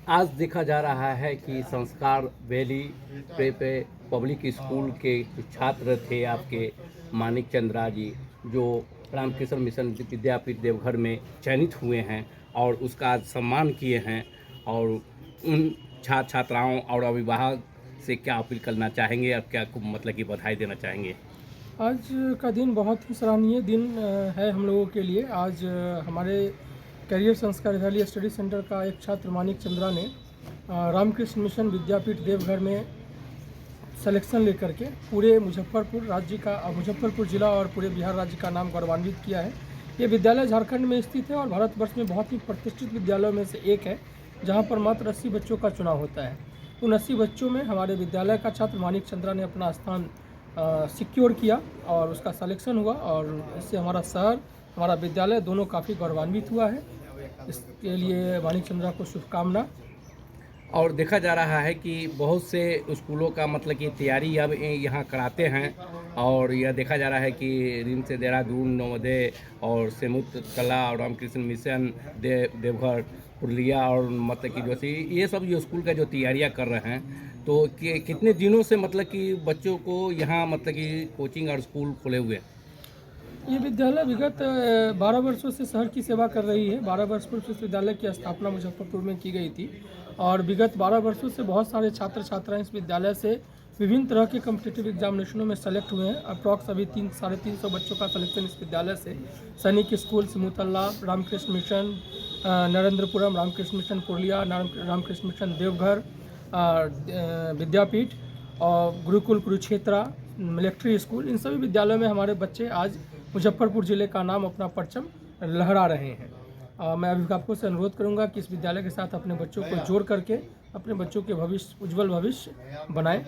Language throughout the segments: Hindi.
आज देखा जा रहा है कि संस्कार वैली पे पब्लिक स्कूल के जो छात्र थे आपके मानिक चंद्रा जी, जो रामकृष्ण मिशन विद्यापीठ देवघर में चयनित हुए हैं और उसका आज सम्मान किए हैं। और उन छात्राओं और अभिभावक से क्या अपील करना चाहेंगे और क्या मतलब कि बधाई देना चाहेंगे? आज का दिन बहुत ही सराहनीय दिन है हम लोगों के लिए। आज हमारे करियर संस्कार वैली स्टडी सेंटर का एक छात्र मानिक चंद्रा ने रामकृष्ण मिशन विद्यापीठ देवघर में सिलेक्शन लेकर के पूरे मुजफ्फरपुर राज्य का मुजफ्फरपुर ज़िला और पूरे बिहार राज्य का नाम गौरवान्वित किया है। ये विद्यालय झारखंड में स्थित है और भारतवर्ष में बहुत ही प्रतिष्ठित विद्यालयों में से एक है, जहाँ पर मात्र 80 बच्चों का चुनाव होता है। उन 80 बच्चों में हमारे विद्यालय का छात्र मानिक चंद्रा ने अपना स्थान सिक्योर किया और उसका सिलेक्शन हुआ, और इससे हमारा शहर, हमारा विद्यालय दोनों काफ़ी गौरवान्वित हुआ है। इसके लिए मानिक चंद्रा को शुभकामना। और देखा जा रहा है कि बहुत से स्कूलों का मतलब कि तैयारी अब यहाँ कराते हैं। और यह देखा जा रहा है कि रिम्स से देहरादून, नवोदय और संयुक्त कला और रामकृष्ण मिशन देवघर, पुरुलिया और मतलब कि जैसे ये सब जो स्कूल का जो तैयारियाँ कर रहे हैं, तो कितने दिनों से मतलब कि बच्चों को यहाँ मतलब कि कोचिंग और स्कूल खोले हुए हैं? ये विद्यालय विगत 12 वर्षों से शहर की सेवा कर रही है। 12 वर्ष पूर्व इस विद्यालय की स्थापना मुजफ्फरपुर में की गई थी और विगत 12 वर्षों से बहुत सारे छात्र छात्राएं इस विद्यालय से विभिन्न तरह के कॉम्पिटिटिव एग्जामिनेशनों में सेलेक्ट हुए हैं। अप्रॉक्स अभी 300-350 बच्चों का सिलेक्शन इस विद्यालय से Sainik school Simultala, Ramakrishna mission Narendrapuram, Ramakrishna mission Purulia, Ramakrishna mission Deoghar, Vidyapeeth और गुरुकुल कुरुक्षेत्रा, मिलिट्री स्कूल, इन सभी विद्यालयों में हमारे बच्चे आज मुजफ्फरपुर ज़िले का नाम, अपना परचम लहरा रहे हैं। मैं अभिभावकों से अनुरोध करूंगा कि इस विद्यालय के साथ अपने बच्चों को जोड़ करके अपने बच्चों के भविष्य, उज्जवल भविष्य बनाएं।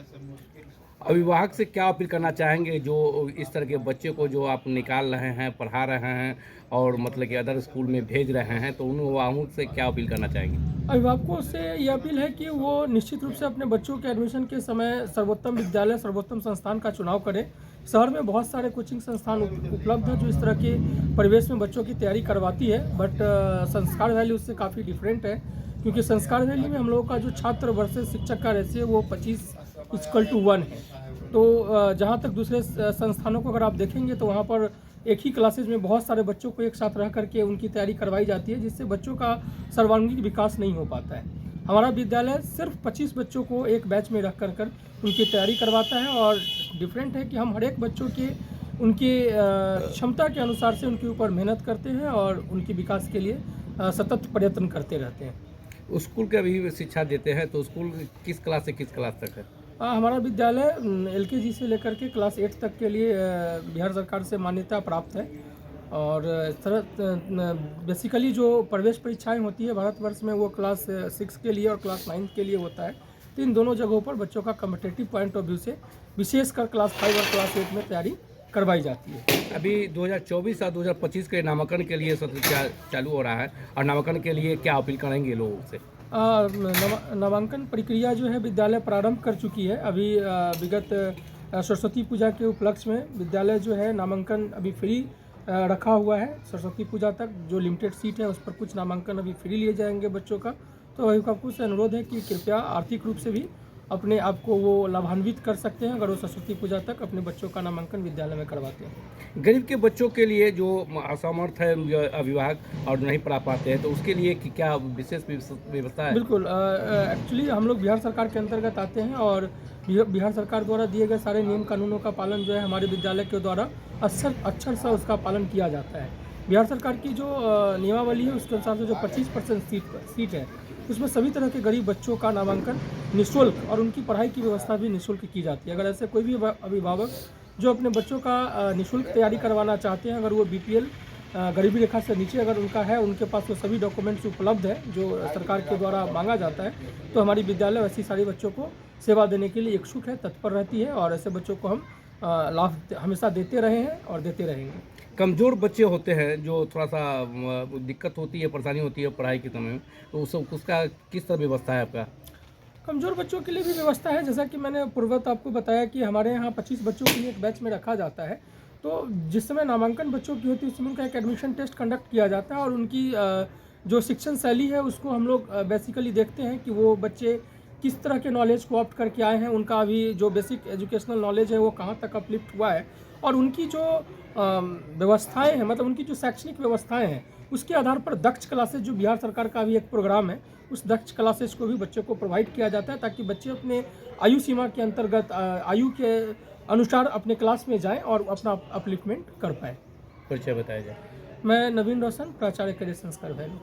अभिभावक से क्या अपील करना चाहेंगे जो इस तरह के बच्चे को जो आप निकाल रहे हैं, पढ़ा रहे हैं और मतलब कि अदर स्कूल में भेज रहे हैं, तो उन अभिभावकों से क्या अपील करना चाहेंगे? अभिभावकों से ये अपील है कि वो निश्चित रूप से अपने बच्चों के एडमिशन के समय सर्वोत्तम विद्यालय, सर्वोत्तम संस्थान का चुनाव करें। शहर में बहुत सारे कोचिंग संस्थान उपलब्ध हैं जो इस तरह के परिवेश में बच्चों की तैयारी करवाती है, बट संस्कार वैली उससे काफ़ी डिफरेंट है, क्योंकि संस्कार वैली में हम लोगों का जो छात्र वर्सेस शिक्षक का रेशियो वो 25:1 है। तो जहाँ तक दूसरे संस्थानों को अगर आप देखेंगे तो वहाँ पर एक ही क्लासेज में बहुत सारे बच्चों को एक साथ रह करके उनकी तैयारी करवाई जाती है, जिससे बच्चों का सर्वांगीण विकास नहीं हो पाता है। हमारा विद्यालय सिर्फ 25 बच्चों को एक बैच में रख कर उनकी तैयारी करवाता है, और डिफरेंट है कि हम हर एक बच्चों के उनके क्षमता के अनुसार से उनके ऊपर मेहनत करते हैं और उनके विकास के लिए सतत प्रयत्न करते रहते हैं। स्कूल का भी शिक्षा देते हैं, तो स्कूल किस क्लास से किस क्लास तक है? हमारा विद्यालय LKG से लेकर के क्लास 8 तक के लिए बिहार सरकार से मान्यता प्राप्त है। और बेसिकली जो प्रवेश परीक्षाएं होती है भारतवर्ष में, वो क्लास 6 के लिए और क्लास 9 के लिए होता है। तो इन दोनों जगहों पर बच्चों का कम्पिटेटिव पॉइंट ऑफ व्यू से विशेषकर क्लास 5 और क्लास 8 में तैयारी करवाई जाती है। अभी 2024 और 2025 के नामांकन के लिए सत्र चालू हो रहा है, और नामांकन के लिए क्या अपील करेंगे लोगों से? नामांकन प्रक्रिया जो है विद्यालय प्रारंभ कर चुकी है। अभी विगत सरस्वती पूजा के उपलक्ष्य में विद्यालय जो है नामांकन अभी फ्री रखा हुआ है। सरस्वती पूजा तक जो लिमिटेड सीट है उस पर कुछ नामांकन अभी फ्री लिए जाएंगे बच्चों का। तो अभिभावकों से अनुरोध है कि कृपया आर्थिक रूप से भी अपने आप को वो लाभान्वित कर सकते हैं अगर वो सरस्वती पूजा तक अपने बच्चों का नामांकन विद्यालय में करवाते हैं। गरीब के बच्चों के लिए जो असमर्थ है अभिभावक और नहीं पढ़ा पाते हैं, तो उसके लिए क्या विशेष व्यवस्था है? बिल्कुल, एक्चुअली हम लोग बिहार सरकार के अंतर्गत आते हैं और बिहार सरकार द्वारा दिए गए सारे नियम कानूनों का पालन जो है हमारे विद्यालय के द्वारा अक्षर सा उसका पालन किया जाता है। बिहार सरकार की जो नियमावली है उसके अनुसार से जो 25% सीट है उसमें सभी तरह के गरीब बच्चों का नामांकन निःशुल्क और उनकी पढ़ाई की व्यवस्था भी निःशुल्क की जाती है। अगर ऐसे कोई भी अभिभावक जो अपने बच्चों का निःशुल्क तैयारी करवाना चाहते हैं, अगर वो BPL गरीबी रेखा से नीचे अगर उनका है, उनके पास वो सभी डॉक्यूमेंट्स उपलब्ध है जो सरकार के द्वारा मांगा जाता है, तो हमारी विद्यालय वैसी सारी बच्चों को सेवा देने के लिए इच्छुक है, तत्पर रहती है, और ऐसे बच्चों को हम लाभ हमेशा देते रहे हैं और देते रहेंगे। कमज़ोर बच्चे होते हैं जो थोड़ा सा दिक्कत होती है, परेशानी होती है पढ़ाई के समय में, तो उसका किस तरह व्यवस्था है आपका? कमज़ोर बच्चों के लिए भी व्यवस्था है। जैसा कि मैंने पूर्वत आपको बताया कि हमारे यहाँ 25 बच्चों के लिए एक बैच में रखा जाता है। तो जिस समय नामांकन बच्चों की होती है उस समय उनका एक एडमिशन टेस्ट कंडक्ट किया जाता है और उनकी जो शिक्षण शैली है उसको हम लोग बेसिकली देखते हैं कि वो बच्चे किस तरह के नॉलेज को ऑप्ट करके आए हैं, उनका अभी जो बेसिक एजुकेशनल नॉलेज है वो कहाँ तक अपलिफ्ट हुआ है, और उनकी जो व्यवस्थाएं हैं, मतलब उनकी जो शैक्षणिक व्यवस्थाएं हैं, उसके आधार पर दक्ष क्लासेस, जो बिहार सरकार का भी एक प्रोग्राम है, उस दक्ष क्लासेस को भी बच्चों को प्रोवाइड किया जाता है ताकि बच्चे अपने आयु सीमा के अंतर्गत आयु के अनुसार अपने क्लास में जाएं और अपना अपलिफ्टमेंट कर पाए। परिचय बताया जाए। मैं नवीन रोशन, प्राचार्य करियर संस्कार वैल्यू।